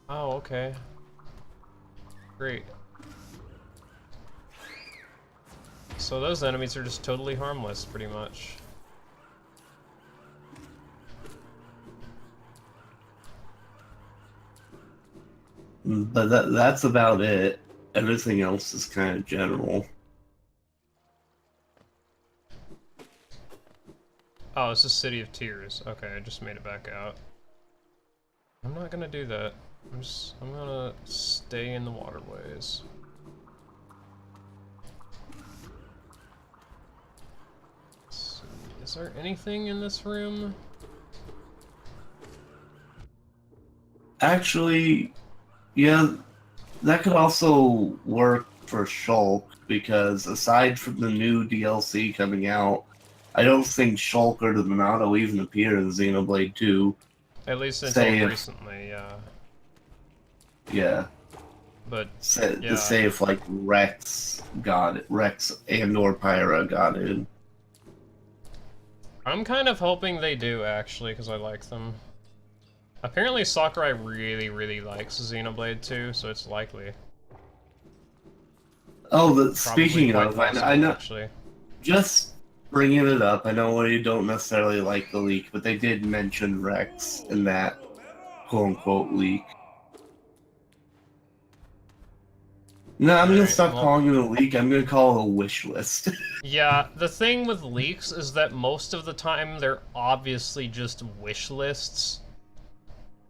Oh, okay. Great. So those enemies are just totally harmless, pretty much. But that's about it. Everything else is kind of general. Oh, it's the City of Tears. Okay, I just made it back out. I'm not gonna do that. I'm gonna stay in the waterways. Let's see, is there anything in this room? Actually, yeah, that could also work for Shulk, because aside from the new DLC coming out, I don't think Shulk or the Monado even appear in Xenoblade 2. At least until Say if, recently, yeah. yeah, But, to yeah. say if like Rex and or Pyra got in. I'm kind of hoping they do, actually, because I like them. Apparently Sakurai really, really likes Xenoblade 2, so it's likely. Oh, Probably speaking quite of, I possible, know, actually. just bringing it up, I know you don't necessarily like the leak, but they did mention Rex in that quote-unquote leak. No, I'm gonna Alright, stop well... calling it a leak. I'm gonna call it a wish list. Yeah, the thing with leaks is that most of the time they're obviously just wish lists.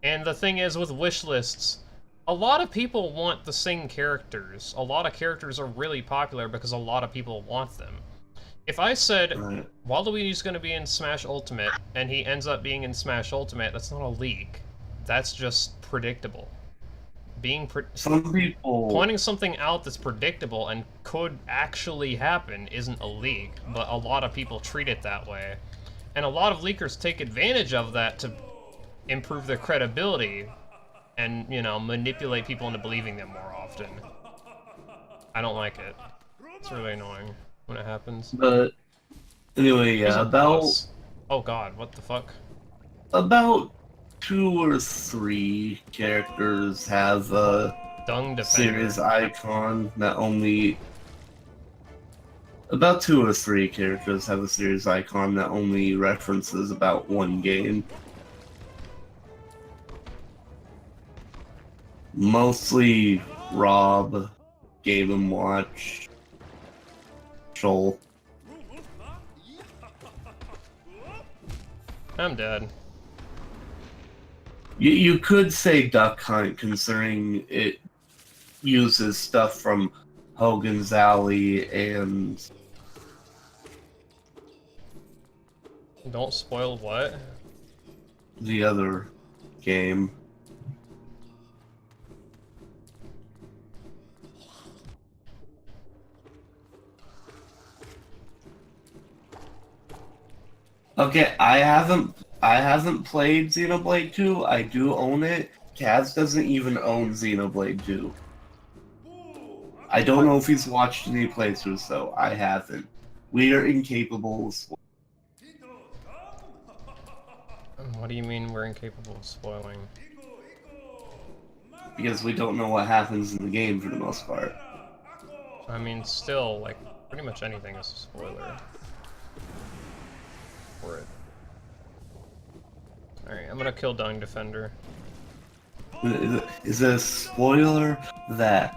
And the thing is with wish lists, a lot of people want the same characters. A lot of characters are really popular because a lot of people want them. If I said, Right. Waluigi's gonna be in Smash Ultimate, and he ends up being in Smash Ultimate, that's not a leak. That's just predictable. Some people, Pointing something out that's predictable and could actually happen isn't a leak, but a lot of people treat it that way. And a lot of leakers take advantage of that to improve their credibility and, you know, manipulate people into believing them more often. I don't like it. It's really annoying when it happens. but anyway, There's yeah, a bus. Oh god, what the fuck? about 2 or 3 characters have a Dung series Defender. icon that only. About 2 or 3 characters have a series icon that only references about one game. Mostly Rob, Game & Watch, Shoal. I'm dead. You could say Duck Hunt, considering it uses stuff from Hogan's Alley and Don't spoil what? the other game. Okay, I haven't played Xenoblade 2. I do own it. Kaz doesn't even own Xenoblade 2. I don't know if he's watched any playthroughs though. I haven't. We are incapable of What do you mean we're incapable of spoiling? because we don't know what happens in the game for the most part. I mean, still, like, pretty much anything is a spoiler. For it. Alright, I'm gonna kill Dung Defender. Is it a spoiler that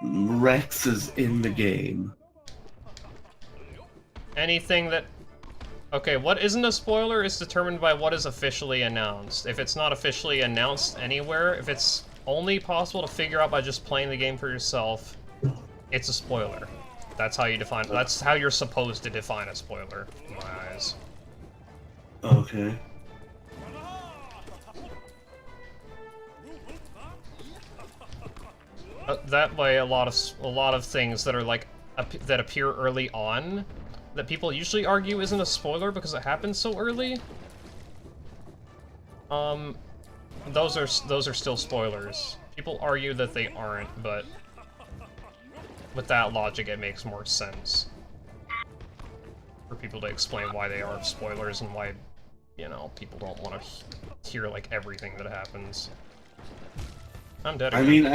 Rex is in the game? Anything that... Okay, what isn't a spoiler is determined by what is officially announced. If it's not officially announced anywhere, if it's only possible to figure out by just playing the game for yourself, it's a spoiler. That's how you define... That's how you're supposed to define a spoiler, in my eyes. Okay. That way, a lot of things that are like that appear early on, that people usually argue isn't a spoiler because it happens so early. Those are still spoilers. People argue that they aren't, but with that logic, it makes more sense for people to explain why they are spoilers and why, you know, people don't want to hear like everything that happens. I'm dead I again. mean,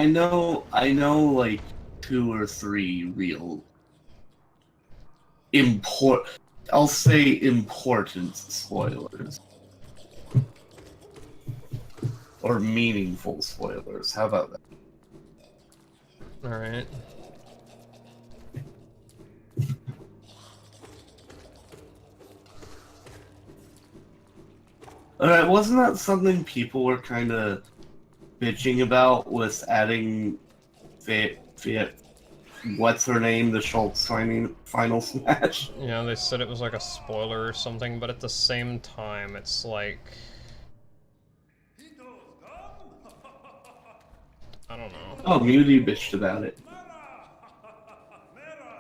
I know, like 2 or 3 real I'll say important spoilers or meaningful spoilers. How about that? Alright. Alright, wasn't that something people were kind of bitching about with adding what's her name, the Schultz final smash? Yeah, they said it was like a spoiler or something, but at the same time, it's like... I don't know. Oh, Muty bitched about it.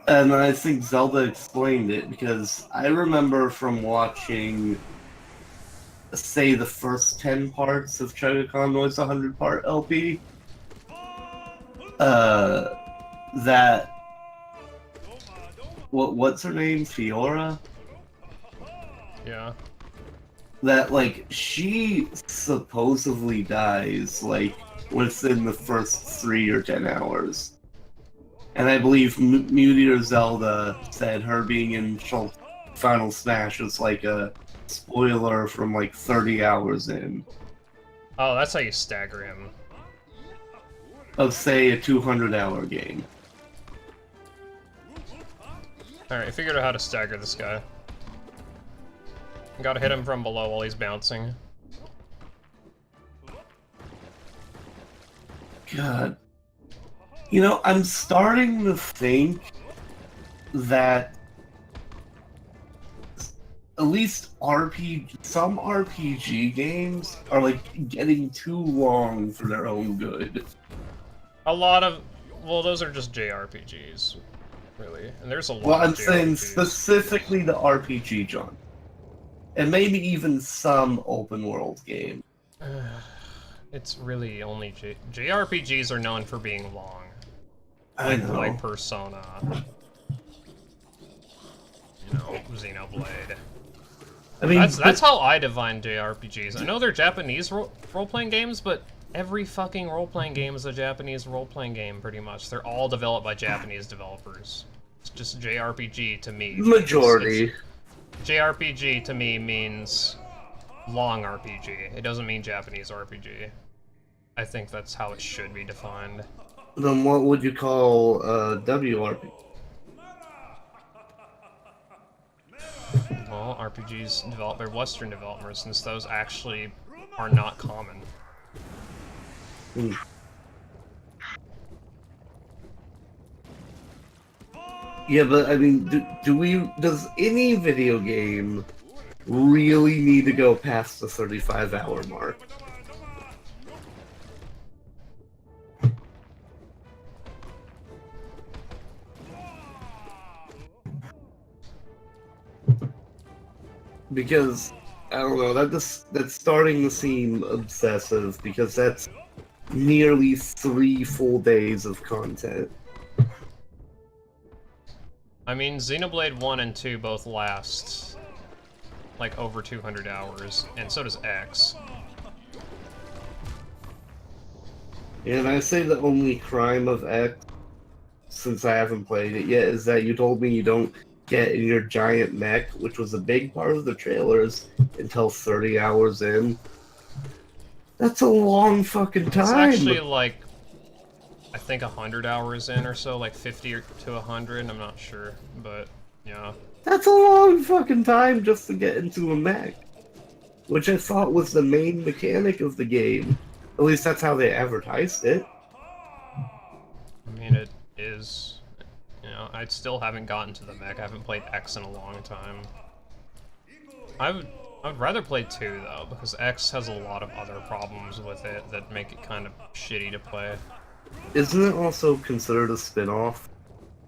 And I think Zelda explained it because I remember from watching, say, the first 10 parts of Chugga Conroy's 100-part LP, that what's her name, Fiora? Yeah. That like she supposedly dies like within the first 3 or 10 hours, and I believe Meteor Zelda said her being in Schultz Final Smash was like a spoiler from like 30 hours in Oh, that's how you stagger him. of say a 200-hour game. Alright, I figured out how to stagger this guy. Gotta hit him from below while he's bouncing. God. You know, I'm starting to think that at least some RPG games are like getting too long for their own good. A lot of... Well, those are just JRPGs, really. And there's a lot Well, of I'm saying JRPGs. specifically the RPG genre. And maybe even some open world game. It's really only JRPGs are known for being long. I know. Like Persona. You know, Xenoblade. I mean, That's how I define JRPGs. I know they're Japanese role-playing games, but every fucking role-playing game is a Japanese role-playing game, pretty much. They're all developed by Japanese developers. It's just JRPG to me. majority. JRPG to me means long RPG. It doesn't mean Japanese RPG. I think that's how it should be defined. Then what would you call WRPG? Well, RPGs developed by Western developers, since those actually are not common. Hmm. Yeah, but I mean, does any video game really need to go past the 35-hour mark? Because I don't know, that's starting to seem obsessive because that's nearly 3 full days of content. I mean, Xenoblade 1 and 2 both last, like, over 200 hours, and so does X. And I say the only crime of X, since I haven't played it yet, is that you told me you don't get in your giant mech, which was a big part of the trailers, until 30 hours in. That's a long fucking time! It's actually, like, I think 100 hours in or so, like 50 to 100, I'm not sure, but, yeah. That's a long fucking time just to get into a mech. Which I thought was the main mechanic of the game. At least that's how they advertised it. I mean, it is, you know, I still haven't gotten to the mech. I haven't played X in a long time. I would rather play 2, though, because X has a lot of other problems with it that make it kind of shitty to play. Isn't it also considered a spin-off?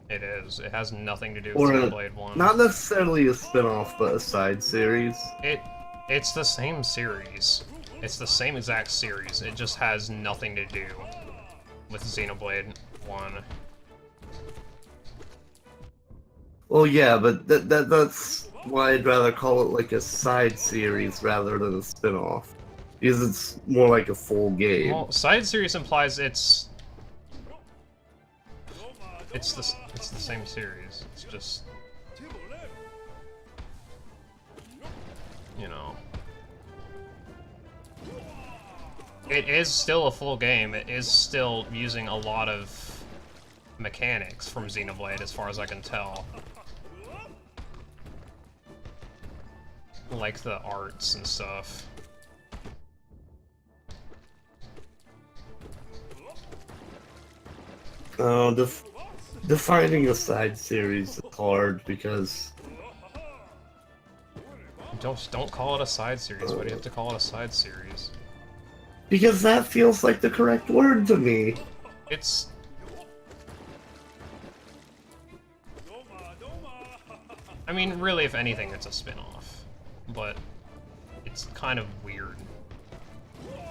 It is. It has nothing to do with Or Xenoblade 1. not necessarily a spin-off, but a side series. It's the same series. It's the same exact series. It just has nothing to do with Xenoblade 1. Well, yeah, but that's why I'd rather call it like a side series rather than a spin-off. Because it's more like a full game. Well, side series implies it's the same series. It's just, you know, it is still a full game. It is still using a lot of mechanics from Xenoblade, as far as I can tell. Like the arts and stuff. Defining a side series is hard because Don't call it a side series. Why do you have to call it a side series? that feels like the correct word to me. It's... I mean, really, if anything, it's a spin-off. But it's kind of weird.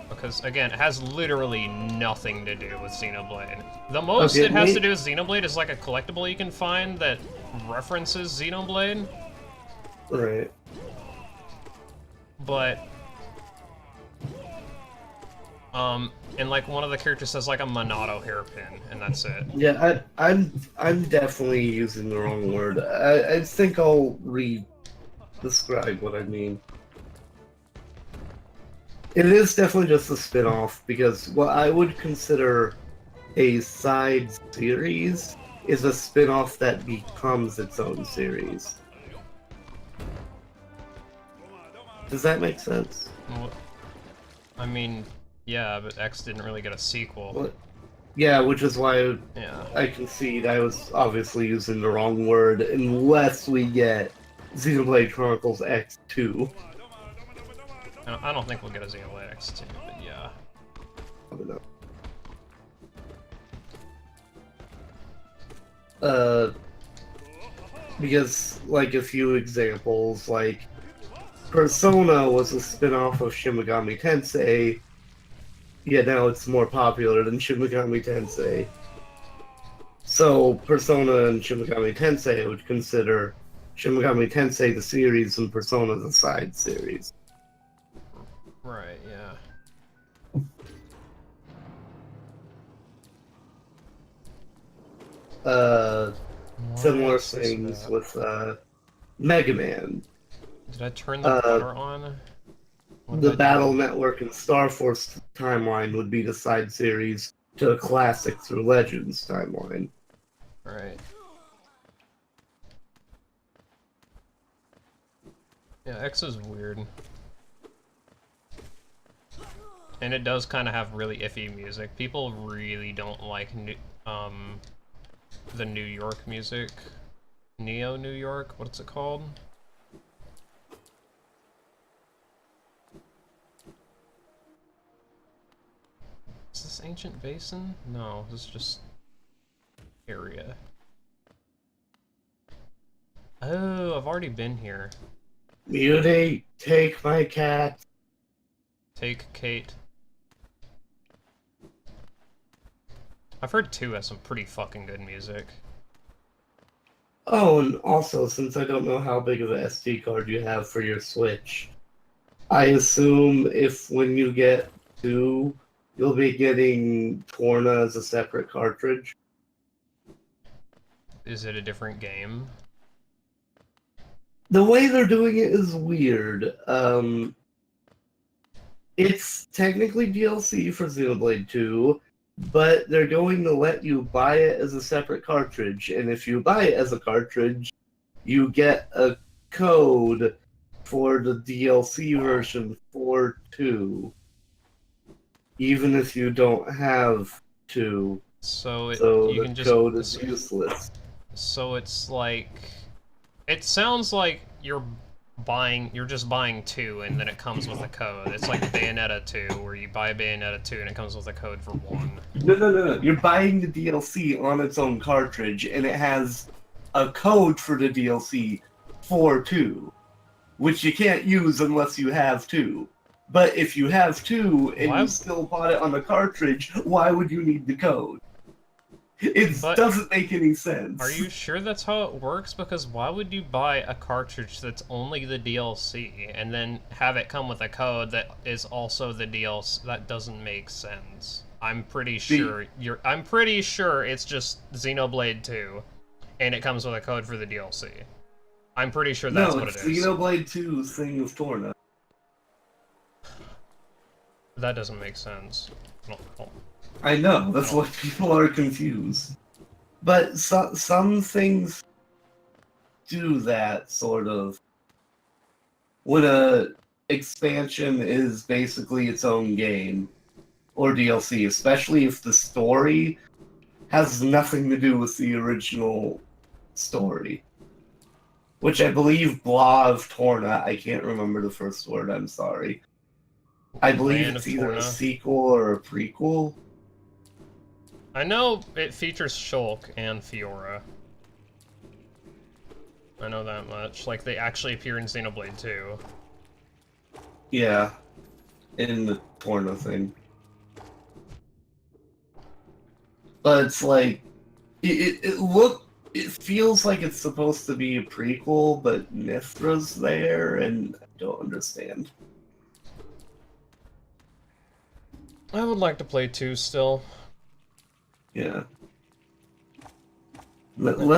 Because, again, it has literally nothing to do with Xenoblade. The most it has to do with Xenoblade is like a collectible you can find that references Xenoblade. Right. But... and like one of the characters says like a Monado hairpin, and that's it. Yeah, I'm definitely using the wrong word. I think I'll describe what I mean. It is definitely just a spin-off, because what I would consider a side series is a spin-off that becomes its own series. Does that make sense? Well, I mean, yeah, but X didn't really get a sequel. What? Yeah, which is why Yeah. I concede I was obviously using the wrong word, unless we get Xenoblade Chronicles X2. I don't think we'll get a Xenoblade X2, but yeah. Probably not. Because, like, a few examples, like, Persona was a spin-off of Shin Megami Tensei, yet now it's more popular than Shin Megami Tensei. So, Persona and Shin Megami Tensei, I would consider Shin Megami Tensei the series and Persona the side series. Right, yeah. Similar things with Mega Man. Did I turn the water on? The Battle Network and Star Force timeline would be the side series to the Classics or Legends timeline. Right. Yeah, X is weird. And it does kind of have really iffy music. People really don't like the New York music. Neo New York? What's it called? Is this Ancient Basin? No, this is just area. Oh, I've already been here. Beauty, take my cat. Take Kate. I've heard 2 has some pretty fucking good music. Oh, and also, since I don't know how big of an SD card you have for your Switch, I assume if when you get 2, you'll be getting Torna as a separate cartridge. Is it a different game? The way they're doing it is weird. It's technically DLC for Xenoblade 2, but they're going to let you buy it as a separate cartridge, and if you buy it as a cartridge, you get a code for the DLC version for 2, even if you don't have 2. So You the code is useless. So it's like, it sounds like you're just buying 2 and then it comes with a code. It's like Bayonetta 2, where you buy Bayonetta 2 and it comes with a code for 1. No. You're buying the DLC on its own cartridge, and it has a code for the DLC for 2, which you can't use unless you have 2. But if you have 2 and you still bought it on the cartridge, why would you need the code? It But doesn't make any sense. are you sure that's how it works? Because why would you buy a cartridge that's only the DLC and then have it come with a code that is also the DLC? That doesn't make sense. I'm pretty sure it's just Xenoblade 2 and it comes with a code for the DLC. I'm pretty sure that's No, what it it's is. Xenoblade 2 Thing of Torna. That doesn't make sense. No. I know, that's why people are confused. But some things do that, sort of. When a expansion is basically its own game, or DLC, especially if the story has nothing to do with the original story. Which I believe Blah of Torna, I can't remember the first word, I'm sorry. I believe Land it's of either a Torna. sequel or a prequel. I know it features Shulk and Fiora. I know that much. Like, they actually appear in Xenoblade 2. Yeah. In the Torna thing. But it's like, it feels like it's supposed to be a prequel, but Mithra's there, and I don't understand. I would like to play 2 still. Yeah. I'm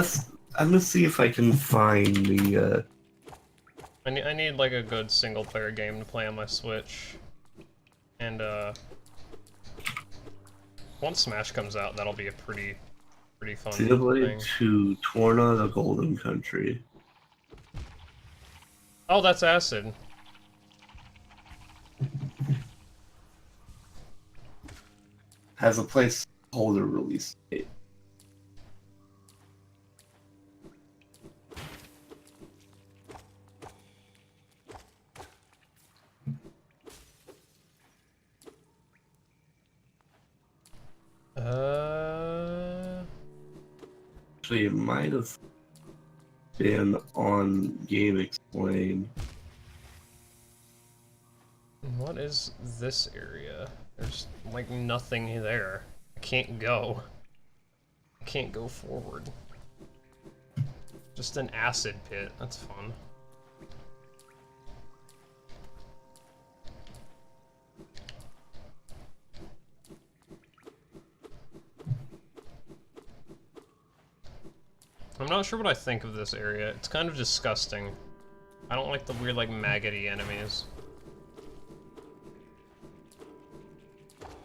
gonna see if I can find the, I need like a good single player game to play on my Switch. And once Smash comes out, that'll be a pretty fun Xenoblade thing. 2, Torna, the Golden Country. Oh, that's Acid. Has a placeholder release date. Actually, it might have been on Game Explain. What is this area? There's like nothing there. I can't go. I can't go forward. Just an acid pit. That's fun. I'm not sure what I think of this area. It's kind of disgusting. I don't like the weird, like, maggoty enemies.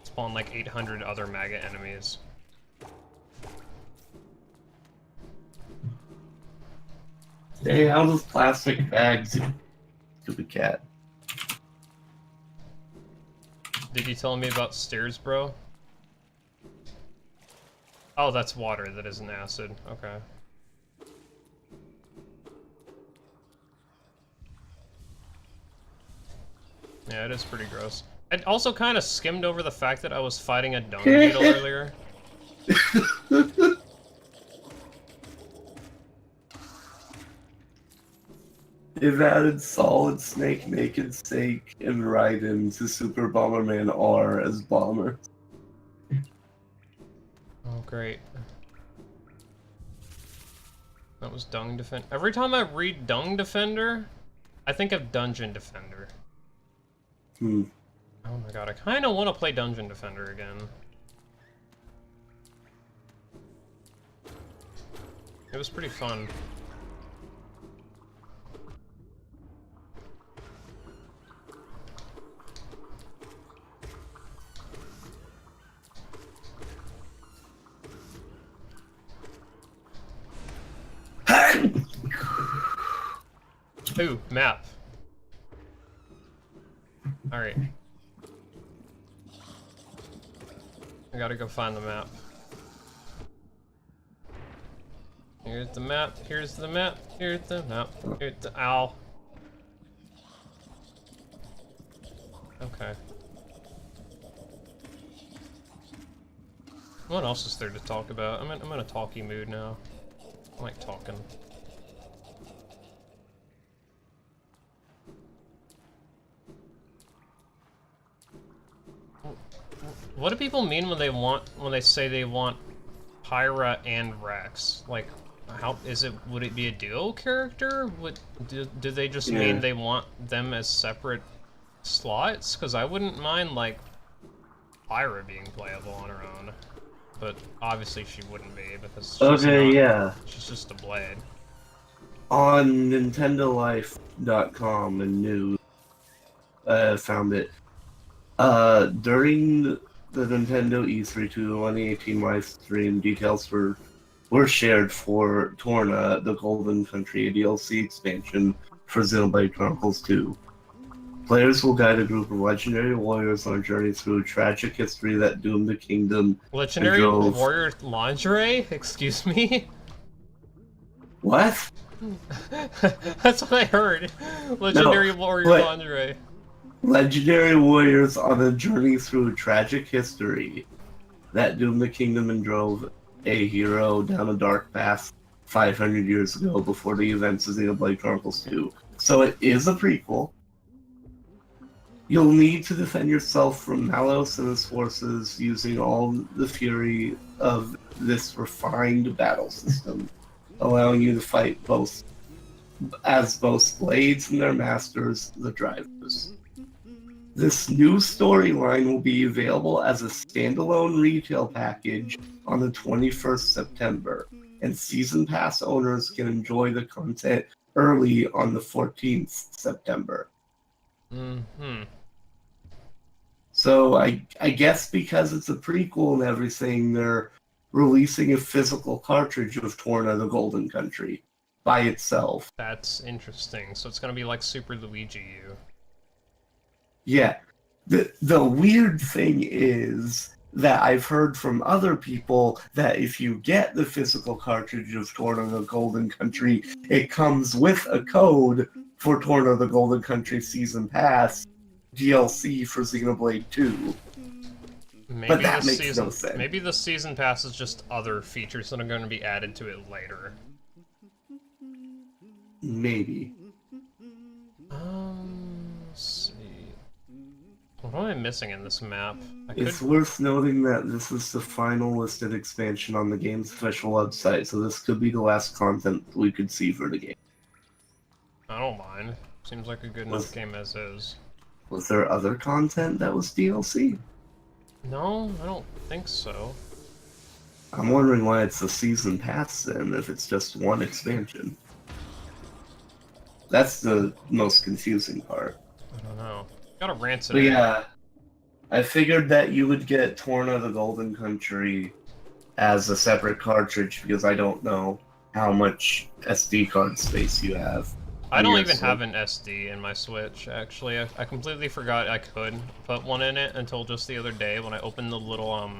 Spawn like 800 other maggot enemies. Stay out of plastic bags, you stupid cat. Did you tell me about stairs, bro? Oh, that's water that isn't acid. Okay. Yeah, it is pretty gross. I also kind of skimmed over the fact that I was fighting a dung beetle earlier. They've added Solid Snake, Naked Snake, and Raiden to Super Bomberman R as Bomber. Oh, great. That was Dung Defender. Every time I read Dung Defender, I think of Dungeon Defender. Hmm. Oh my god, I kind of want to play Dungeon Defender again. It was pretty fun. Ooh, map. Alright. I gotta go find the map. Here's the map, here's the map, here's the map, here's the ow. Okay. What else is there to talk about? I'm in a talky mood now. I like talking. What do people mean when they say they want Pyra and Rex. Like, how is it? Would it be a duo character? Do they just mean they want them as separate slots? Because I wouldn't mind like Pyra being playable on her own, but obviously she wouldn't be because she's just a blade. On NintendoLife.com and news, found it. During the Nintendo E3 2018 live stream, details were shared for Torna, the Golden Country, a DLC expansion for Xenoblade Chronicles 2. Players will guide a group of legendary warriors on a journey through a tragic history that doomed the kingdom. Legendary warrior lingerie? Excuse me? What? That's what I heard. Legendary warrior lingerie. Legendary warriors on a journey through a tragic history that doomed the kingdom and drove a hero down a dark path 500 years ago before the events of Xenoblade Chronicles 2. So it is a prequel. You'll need to defend yourself from Malos and his forces using all the fury of this refined battle system, allowing you to fight both blades and their masters, the drivers. This new storyline will be available as a standalone retail package on the 21st September, and Season Pass owners can enjoy the content early on the 14th September. So I guess because it's a prequel and everything, they're releasing a physical cartridge of Torna the Golden Country by itself. That's interesting. So it's gonna be like Super Luigi U. Yeah. The weird thing is that I've heard from other people that if you get the physical cartridge of Torna the Golden Country, it comes with a code for Torna the Golden Country Season Pass DLC for Xenoblade 2. But that makes no sense. Maybe the Season Pass is just other features that are going to be added to it later. Maybe. Let's see. What am I missing in this map? It's worth noting that this is the final listed expansion on the game's official website, so this could be the last content we could see for the game. I don't mind. Seems like a good enough game as is. Was there other content that was DLC? No, I don't think so. I'm wondering why it's a season pass then, if it's just one expansion. That's the most confusing part. I don't know. Gotta rant it. But yeah, I figured that you would get Torna the Golden Country as a separate cartridge because I don't know how much SD card space you have. I don't even have an SD in my Switch, actually. I completely forgot I could put one in it until just the other day when I opened the little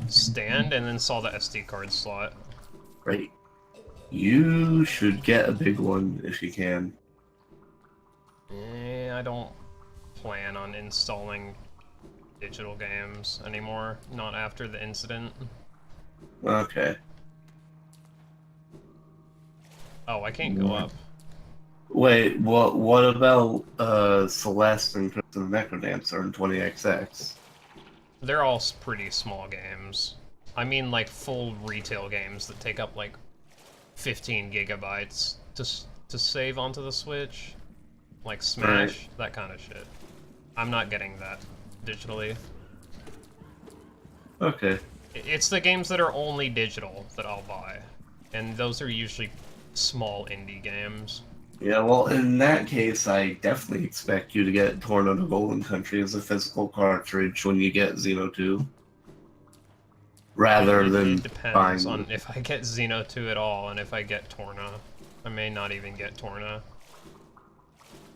stand and then saw the SD card slot. Great. You should get a big one if you can. I don't plan on installing digital games anymore, not after the incident. Okay. Oh, I can't go up. Wait, what about Celeste and Crimson Necrodancer and 20XX? They're all pretty small games. I mean like full retail games that take up like 15 gigabytes to save onto the Switch. Like Smash, that kind of shit. I'm not getting that digitally. Okay. It's the games that are only digital that I'll buy. And those are usually small indie games. Yeah, well, in that case, I definitely expect you to get Torna the Golden Country as a physical cartridge when you get Xeno 2. Rather than it depends on if I get Xeno 2 at all, and if I get Torna. I may not even get Torna.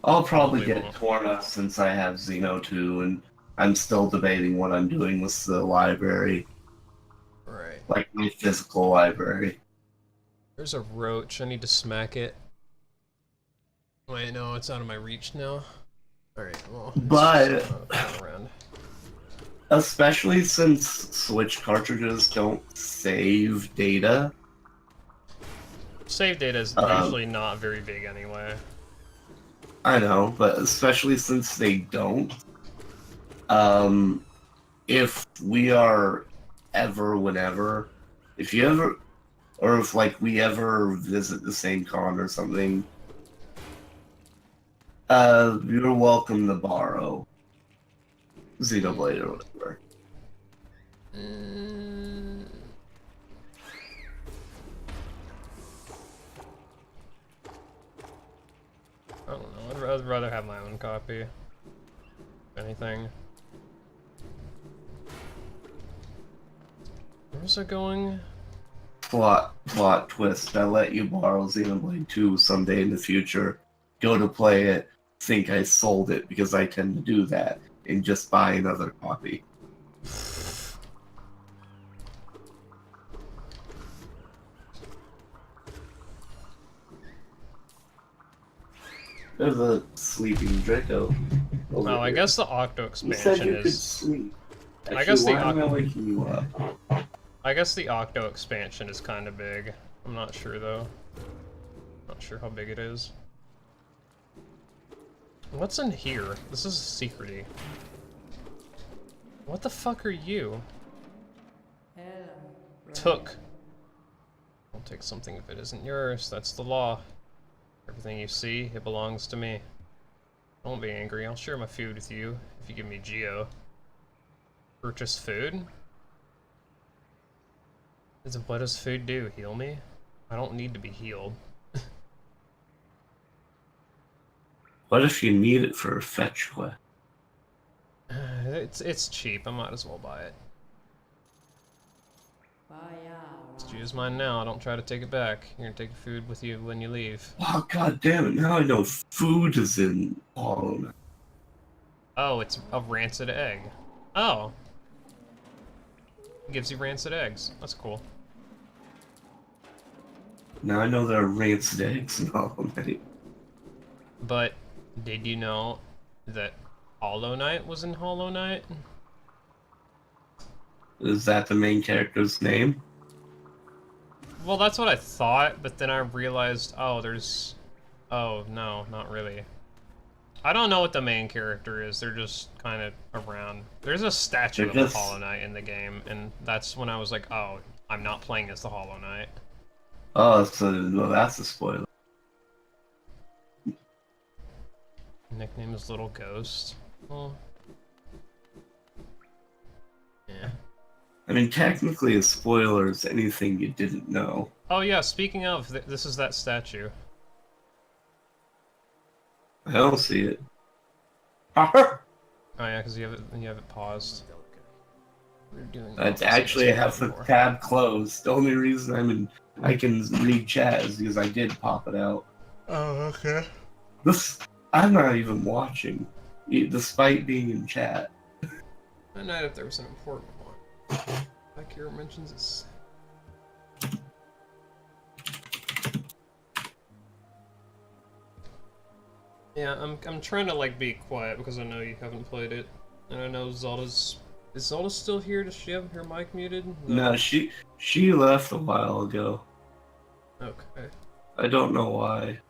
I'll probably get Torna since I have Xeno 2, and I'm still debating what I'm doing with the library. Right. Like my physical library. There's a roach, I need to smack it. Wait, no, it's out of my reach now. Alright, well... But... especially since Switch cartridges don't save data. Save data is usually not very big anyway. I know, but especially since they don't. If we are ever, whenever, If you ever, or if like we ever visit the same con or something, you're welcome to borrow Xenoblade or whatever. I don't know. I'd rather have my own copy. If anything. Where's it going? Plot twist. I let you borrow Xenoblade 2 someday in the future. Go to play it, think I sold it because I tend to do that, and just buy another copy. There's a sleeping Draco. Oh, I guess the Octo You said expansion you could is. sleep. Actually, I guess the why am I Octo. waking you up? I guess the Octo expansion is kind of big. I'm not sure though. Not sure how big it is. What's in here? This is secrety. What the fuck are you? Took. Don't take something if it isn't yours. That's the law. Everything you see, it belongs to me. Don't be angry. I'll share my food with you if you give me Geo. Purchase food? What does food do? Heal me? I don't need to be healed. What if you need it for a fetch quest? It's cheap. I might as well buy it. Just use mine now. Don't try to take it back. You're gonna take your food with you when you leave. Oh god damn it! Now I know food is in Hollow Knight. Oh, it's a rancid egg. Oh. It gives you rancid eggs. That's cool. Now I know there are rancid eggs in Hollow Knight. But did you know that Hollow Knight was in Hollow Knight? Is that the main character's name? Well, that's what I thought, but then I realized, oh, there's... Oh, no, not really. I don't know what the main character is, they're just kind of around. There's a statue of the Hollow Knight in the game, and that's when I was like, oh, I'm not playing as the Hollow Knight. Oh, so well, that's a spoiler. Nickname is Little Ghost. Well... Yeah. I mean, technically a spoiler is anything you didn't know. Oh yeah, speaking of, this is that statue. I don't see it. Oh yeah, because you have it paused. We're doing It's actually I have the tab closed. The only reason I can read chat is because I did pop it out. Oh, okay. I'm not even watching, despite being in chat. At night if there was an important one. Like here mentions this. Yeah, I'm trying to like be quiet because I know you haven't played it, and I know Zelda's. Is Zelda still here? Does she have her mic muted? No, she left a while ago. Okay. I don't know why.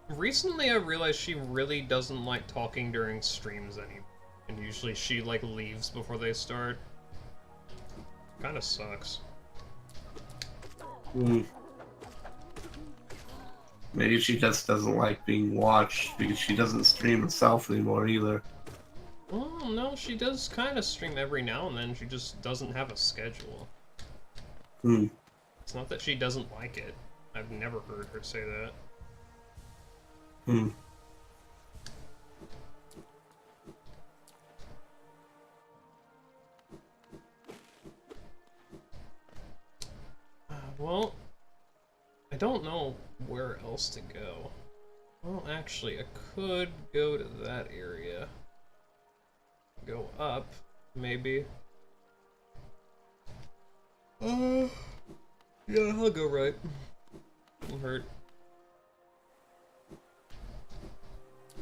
Recently I realized she really doesn't like talking during streams anymore. And usually she like leaves before they start. Kinda sucks. Maybe she just doesn't like being watched because she doesn't stream herself anymore either. Well, no, she does kind of stream every now and then. She just doesn't have a schedule. It's not that she doesn't like it. I've never heard her say that. Well, I don't know where else to go. Well, actually, I could go to that area. Go up, maybe. Yeah, I'll go right. Won't hurt.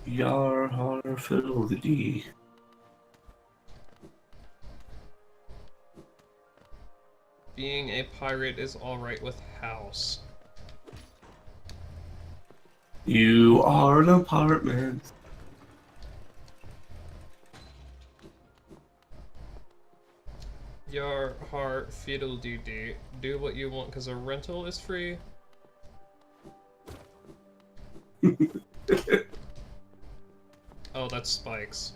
Yar har filled the D. Being a pirate is alright with house. You are an apartment. your heart fiddle dee dee. Do what you want because a rental is free. Oh, that's spikes.